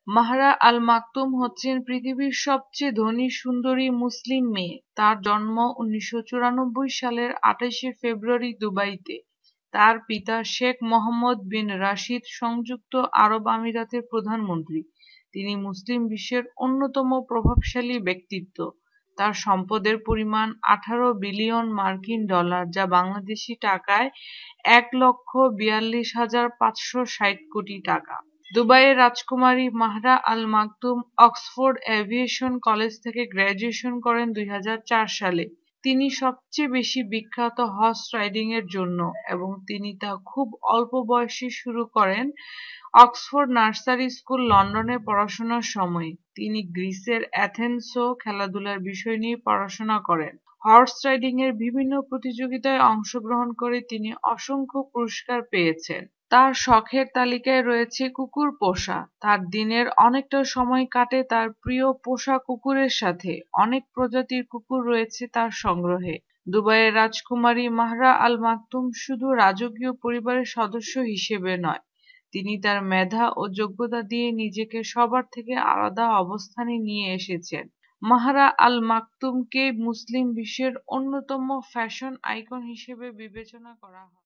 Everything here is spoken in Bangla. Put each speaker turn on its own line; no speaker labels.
মাহরা আল মাকতুম হচ্ছেন পৃথিবীর সবচেয়ে ধনী সুন্দরী মুসলিম মেয়ে। তার জন্ম 1994 সালের 28শে ফেব্রুয়ারি দুবাইতে। তার পিতা শেখ মোহাম্মদ বিন রাশিদ সংযুক্ত আরব আমিরাতের প্রধানমন্ত্রী। তিনি মুসলিম বিশ্বের অন্যতম প্রভাবশালী ব্যক্তিত্ব। তার সম্পদের পরিমাণ 18 বিলিয়ন মার্কিন ডলার, যা বাংলাদেশি টাকায় 1,42,560 কোটি টাকা। দুবাইয়ের রাজকুমারী মাহরা আল মাকতুম অক্সফোর্ড এভিয়েশন কলেজ থেকে গ্র্যাজুয়েশন করেন 2004 সালে। তিনি সবচেয়ে বেশি বিখ্যাত হর্স রাইডিং এর জন্য, এবং তিনি তা খুব অল্প বয়সে শুরু করেন অক্সফোর্ড নার্সারি স্কুল লন্ডনে পড়াশোনার সময়। তিনি গ্রিসের অ্যাথেন্সেও খেলাধুলার বিষয় নিয়ে পড়াশোনা করেন। হর্স রাইডিং এর বিভিন্ন প্রতিযোগিতায় অংশগ্রহণ করে তিনি অসংখ্য পুরস্কার পেয়েছেন। তার শখের তালিকায় রয়েছে কুকুর পোষা। তার দিনের অনেকটা সময় কাটে তার প্রিয় পোষা কুকুরের সাথে। অনেক প্রজাতির কুকুর রয়েছে তার সংগ্রহে। দুবাইয়ের রাজকুমারী মাহরা আল মাকতুম শুধু রাজকীয় পরিবারের সদস্য হিসেবে নয়, তিনি তার মেধা ও যোগ্যতা দিয়ে নিজেকে সবার থেকে আলাদা অবস্থানে নিয়ে এসেছেন। মাহরা আল মাকতুমকে মুসলিম বিশ্বের অন্যতম ফ্যাশন আইকন হিসেবে বিবেচনা করা হয়।